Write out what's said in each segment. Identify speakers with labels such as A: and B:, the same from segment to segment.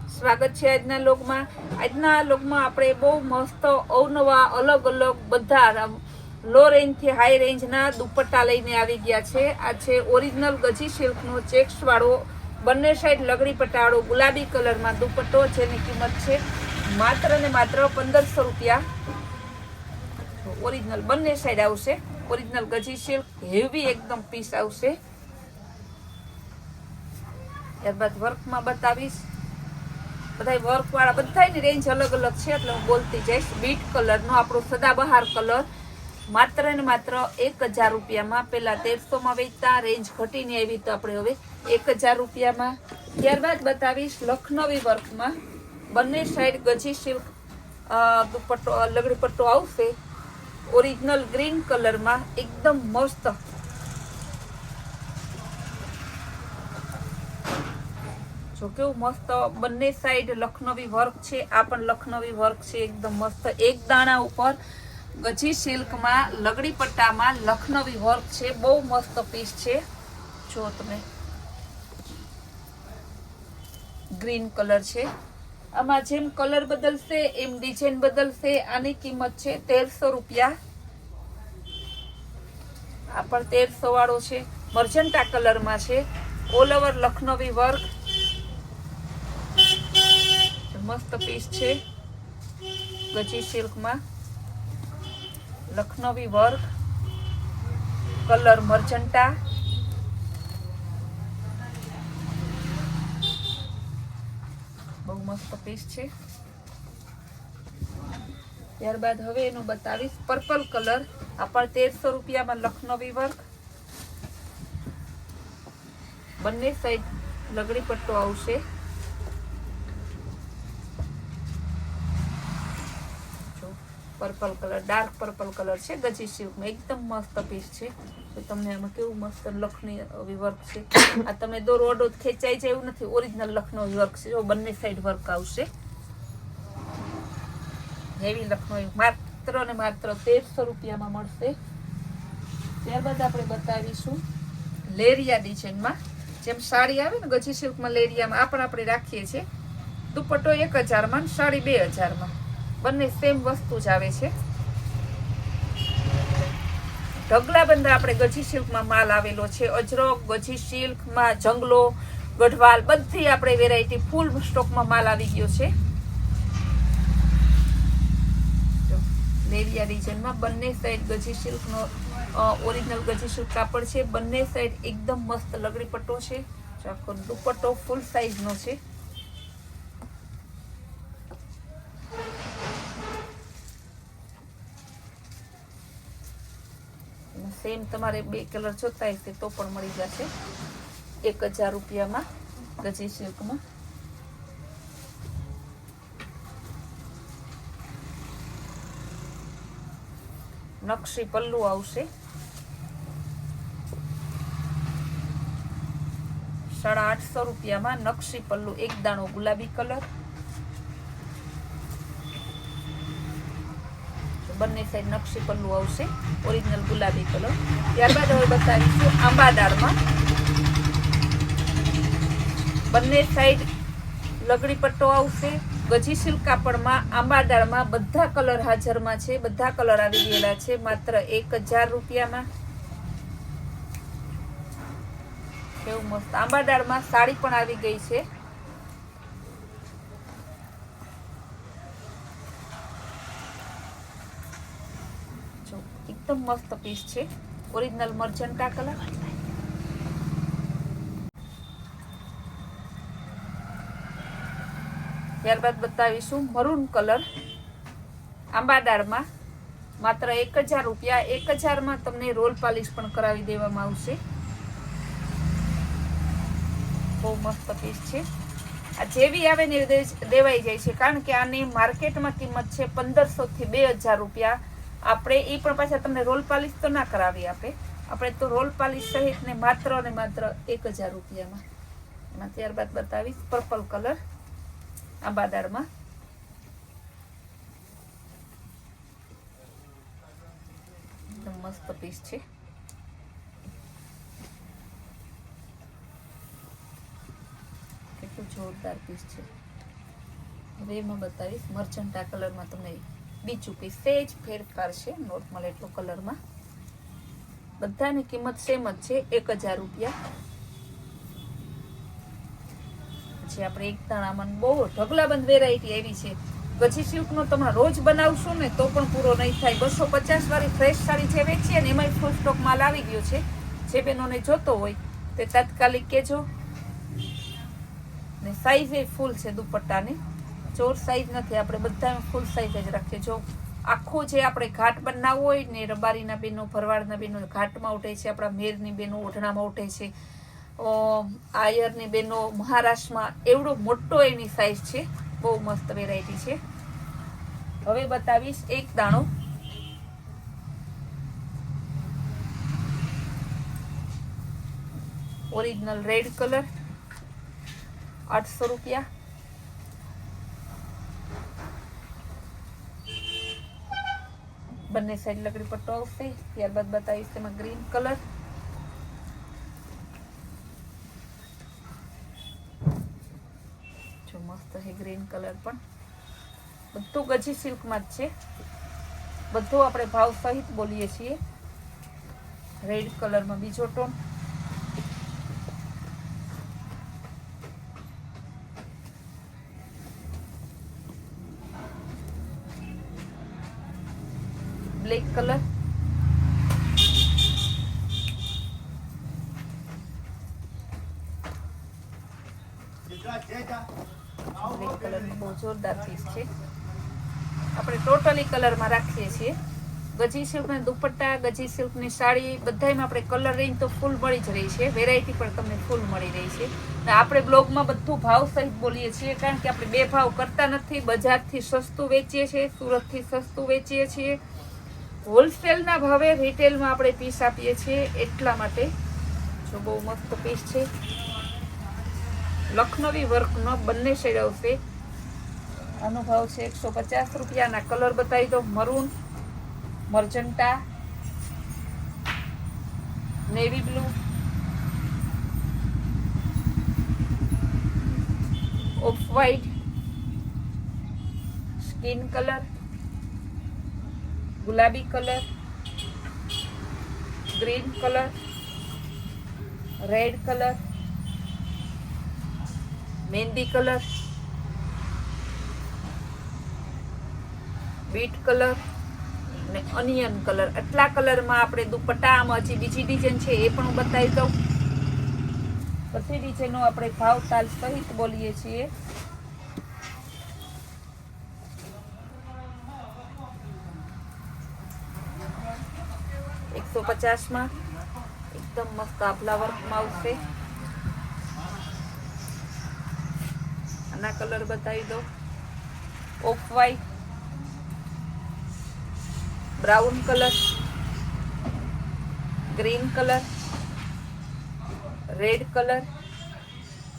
A: સ્વાગત છે આજના લોકમાં. આજના લોકમાં આપણે બહુ મસ્ત અવનવા અલગ અલગ બધા લો રેન્જ થી હાઈ રેન્જના દુપટ્ટા લઈને આવી ગયા છે. આ છે ઓરિજિનલ ગજી સિલ્કનો ચેક્સ વાળો બંને સાઈડ લગડી પટ્ટાવાળો ગુલાબી કલરમાં દુપટ્ટો, જેની કિંમત છે માત્ર ને માત્ર 1500 રૂપિયા. ઓરિજિનલ બંને સાઈડ આવશે. ઓરિજિનલ ગજી સિલ્ક હેવી એકદમ પીસ આવશે. ત્યારબાદ વર્કમાં બતાવીશ. બધા વર્ક વાળા બધાની રેન્જ અલગ અલગ છે એટલે હું બોલતી જઈશ. બીટ કલરનો આપણો સદાબહાર કલર માત્ર ને માત્ર 1000 રૂપિયામાં. પેલા 1300 વેચતા, રેન્જ ઘટીને આવી તો આપણે હવે 1000 રૂપિયામાં. ત્યારબાદ બતાવીશ લખનવી વર્કમાં બંને સાઈડ ગજી સિલ્ક દુપટ્ટો લગડી પટ્ટો આવશે. ઓરિજિનલ ગ્રીન કલરમાં એકદમ મસ્ત. જો કેવું મસ્ત બંને સાઈડ લખનવી વર્ક છે. આ પણ લખનવી વર્ક છે એકદમ મસ્ત. એક દાણા ઉપર ગજી સિલ્કમાં લગડી પટ્ટામાં લખનવી વર્ક છે. બહુ મસ્ત પીસ છે. જો તમે ગ્રીન કલર છે. આમાં જેમ કલર બદલશે એમ ડિઝાઇન બદલશે. આની કિંમત છે 1300 રૂપિયા. આ પણ 1300 વાળો છે. મર્જન્ટા કલરમાં છે. ઓલ ઓવર લખનવી વર્ક મસ્ત પીસ છે. ગજી સિલ્કમાં લખનવી વર્ક કલર મર્જન્ટા. બહુ મસ્ત પીસ છે. ત્યારબાદ હવે એનું બતાવીશ પર્પલ કલર. આ પણ 1300 રૂપિયામાં લખનવી વર્ક. બંને સાઈડ લગડી પટ્ટો આવશે. Purple colour dark purple colour છે. ગજી સિલ્કમાં એકદમ મસ્ત પીસ છે. તો તમને આમાં કેવું મસ્ત લખનવી વર્ક છે. આ તમે દોરો ઓડો ખેંચાઈ જાય એવું નથી. ઓરિજિનલ લખનવી વર્ક છે. બંને સાઈડ વર્ક આવશે. હેવી લખનવી માત્ર ને માત્ર 1300 રૂપિયામાં મળશે. ત્યારબાદ આપણે બતાવીશું લેરિયા ડિઝાઇનમાં. જેમ સાડી આવે ને ગજી સિલ્કમાં લેરિયામાં આ પણ આપણે રાખીએ છીએ. દુપટ્ટો 1000માં, સાડી 2000માં. બંને સેમ વસ્તુ જ આવે છે. ઢગલા બંધા આપણે ગજી સિલ્કમાં માલ આવેલો છે. અજરક, ગજી સિલ્કમાં જંગલો, ગઢવાલ બધી આપણે વેરાયટી ફૂલ સ્ટોકમાં માલ આવી ગયો છે. લેરિયા ડિઝાઇનમાં બંને સાઈડ ગજી સિલ્કનો ઓરિજિનલ ગજી સિલ્ક કાપડ છે. બંને સાઈડ એકદમ મસ્ત લગડી પટ્ટો છે. આખો દુપટ્ટો ફૂલ સાઈઝનો છે. સેમ તમારે 2 કલર જોતા હશે તો પણ મળી જશે 1000 રૂપિયામાં ગજી સિલ્કમાં. નકશી પલ્લુ આવશે. 850 રૂપિયામાં નકશી પલ્લુ. એક દાણો ગુલાબી કલર. બંને સાઈડ નકશી પલ્લુ આવશે. ઓરિજિનલ ગુલાબી કલર. ત્યારબાદ હવે બતાવીશું આંબાદાળમાં. બંને સાઈડ લગડી પટ્ટો આવશે. ગજી સિલ્ક કાપડમાં આંબાદાળમાં બધા કલર હાજરમાં છે. બધા કલર આવી ગયેલા છે. માત્ર 1000 રૂપિયામાં. કેવું મસ્ત. આંબાદાળમાં સાડી પણ આવી ગઈ છે. એકદમ મસ્ત પીસ છે. Original magenta colour. ત્યારબાદ બતાવીશું મરૂન કલર આંબાદાળમાં. માત્ર 1000 રૂપિયા. 1000માં તમને રોલ પાલિશ પણ કરાવી દેવામાં આવશે. બહુ મસ્ત પીસ છે. આ જેવી આવે ને દેવાઈ જાય છે. કારણ કે આની માર્કેટમાં કિંમત છે 1500 થી 2000 રૂપિયા. આપણે એ પણ પાછા તમને રોલ પાલિશ તો ના કરાવી આપે. આપણે તો રોલ પાલિશ સહિત ને માત્ર 1000 રૂપિયામાં. એમાં ત્યારબાદ બતાવીશ પર્પલ કલર આંબાદાળમાં. એકદમ મસ્ત પીસ છે. કેટલું જોરદાર પીસ છે. હવે એમાં બતાવીશ મર્ચન્ટા કલરમાં તમને બીજું કંઈ સેજ ફેરફાર છે, નોર્મલ એટલો કલરમાં. બધાની કિંમત સેમ જ છે, 1000 રૂપિયા. પછી આપણે એક દાણામાં બહુ ઢગલાબંધ વેરાયટી આવી છે. ગજી સિલ્કનો તમે રોજ બનાવશો ને તો પણ પૂરો નહીં થાય. 250 વાળી ફ્રેશ સાડી જે વેચીએ ને એમાંય ફૂલ સ્ટોક માલ આવી ગયો છે. જે બેનોને જોતો હોય તે તાત્કાલિક કહેજો. ને સાઈઝ એ ફૂલ છે દુપટ્ટાની, ચોર સાઈઝ નથી, આપણે બધા ફૂલ સાઈઝ જ રાખીએ. જો આખો જે આપણે ઘાટ બનાવવો હોય ને, રબારીના બેનો, ભરવાડના બેનો ઘાટમાં ઉઠે છે, આપણા મેરની બેનો ઓઢણામાં ઉઠે છે, આયરની બેનો મહારાષ્ટ્રમાં, એવડો મોટો એની સાઈઝ છે. બહુ મસ્ત વેરાયટી છે. હવે બતાવીશ એક દાણો ઓરિજિનલ રેડ કલર, 800 રૂપિયા. બંને સાઈડ લકડી પટ્ટો આવશે. ત્યારબાદ બતાવીશ તેમાં ગ્રીન કલર, જો મસ્ત છે ગ્રીન કલર પણ. બધું ગજી સિલ્કમાં જ છે, બધું આપણે ભાવ સહિત બોલીએ છીએ. રેડ કલરમાં બીજો ટોન, બ્લેક કલર, બ્લેક કલરનું બહુ જોરદાર પીસ છે. આપણે ટોટલી કલરમાં રાખીએ છીએ. ગજી સિલ્કના દુપટ્ટા, ગજી સિલ્કની સાડી, બધામાં આપણે કલર રેન્જ તો ફૂલ મળી જ રહી છે. વેરાયટી પણ તમને ફૂલ મળી રહી છે. અને આપણે બ્લોગમાં બધું ભાવ સહિત બોલીએ છીએ, કારણ કે આપણે બે ભાવ કરતા નથી. બજારથી સસ્તું વેચીએ છીએ, સુરતથી સસ્તું વેચીએ છીએ. હોલસેલના ભાવે રિટેલમાં આપણે પીસ આપીએ છીએ, એટલા માટે. જો બહુ મસ્ત પીસ છે, લખનવી વર્કનો બંને શેડ આવશે. આનો ભાવ છે 150 રૂપિયાના. કલર બતાવી દો, maroon, magenta, navy blue, off white, skin colour, ગુલાબી colour, green colour, red colour, મહેંદી કલર, બીટ કલર અને અનિયન કલર. આટલા કલરમાં આપણે દુપટ્ટા, આમાં હજી બીજી ડિઝાઇન છે એ પણ હું બતાવી દઉં. બધી ડિઝાઇનનો આપણે ભાવ તાલ સહિત બોલીએ છીએ. $150 એકદમ મસ્ત આપલા વર્કમાં આવશે. આના કલર બતાવી દો, off white, brown colour, green colour, red colour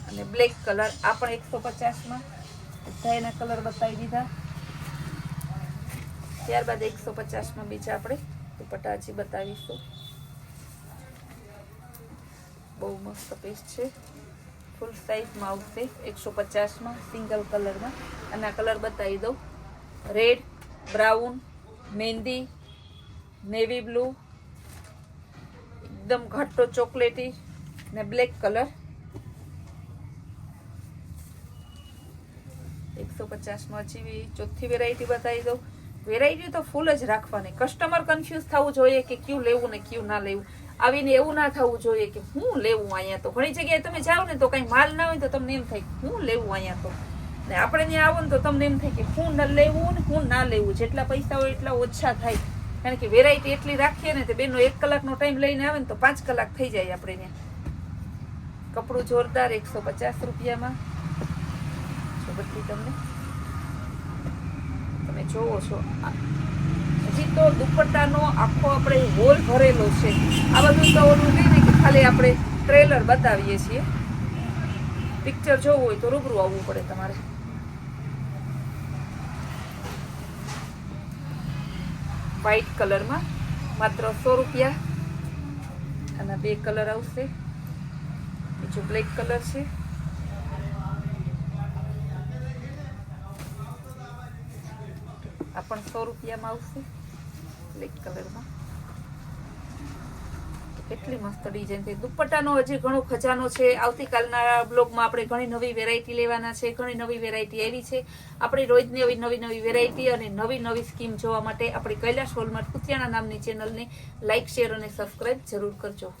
A: અને બ્લેક કલર. આ પણ 150માં બધા એના કલર બતાવી દીધા. ત્યારબાદ 150માં બીજા આપણે દુપટ્ટા હજી બતાવીશું. બહુ મસ્ત પીસ છે, ફૂલ સાઈઝમાં આવશે. 150માં સિંગલ કલરમાં. આના કલર બતાવી દઉં, રેડ, બ્રાઉન, મહેંદી, નેવી બ્લુ, એકદમ ઘાટો ચોકલેટી ને બ્લેક કલર. 150માં હજી ચોથી વેરાયટી બતાવી દઉં. વેરાયટી તો ફૂલ જ રાખવાની. કસ્ટમર કન્ફ્યુઝ થવું જોઈએ કે ક્યું લેવું ને ક્યું ના લેવું. આવીને એવું ના થવું જોઈએ કે હું લેવું અહીંયા. તો ઘણી જગ્યાએ તમે જાઓ ને તો કઈ માલ ના હોય તો તમને એમ થાય હું લેવું અહીંયા. તો ને આપણે ત્યાં આવો ને તો તમને એમ થાય કે હું ન લેવું ને હું ના લેવું. જેટલા પૈસા હોય એટલા ઓછા થાય, કારણ કે વેરાયટી એટલી રાખીએ ને તે બેનો 1 કલાકનો ટાઈમ લઈને આવે ને તો 5 કલાક થઈ જાય આપણે ત્યાં. કપડું જોરદાર, 150 રૂપિયામાં. બધી તમને તમે જોવો છો. હજી તો દુપટ્ટાનો આખો આપણે હોલ ભરેલો છે. આ બધું તો ઓલું નહીં ને કે ખાલી આપણે ટ્રેલર બતાવીએ છીએ. પિક્ચર જોવું હોય તો રૂબરૂ આવવું પડે તમારે. વ્હાઈટ કલરમાં માત્ર 100 રૂપિયા. આના 2 કલર આવશે. બીજો બ્લેક કલર છે, પણ 100 રૂપિયામાં આવશે બ્લેક કલરમાં. કેટલી મસ્ત ડિઝાઇન છે. દુપટ્ટાનો હજી ઘણો ખજાનો છે. આવતીકાલના બ્લોગમાં આપણે ઘણી નવી વેરાયટી લેવાના છે. ઘણી નવી વેરાયટી આવી છે. આપણે રોજ નવી વેરાયટી અને નવી સ્કીમ જોવા માટે આપણી કૈલાશ હોલમાર્ટ કુતિયાણા નામની ચેનલને લાઈક, શેર અને સબસ્ક્રાઇબ જરૂર કરજો.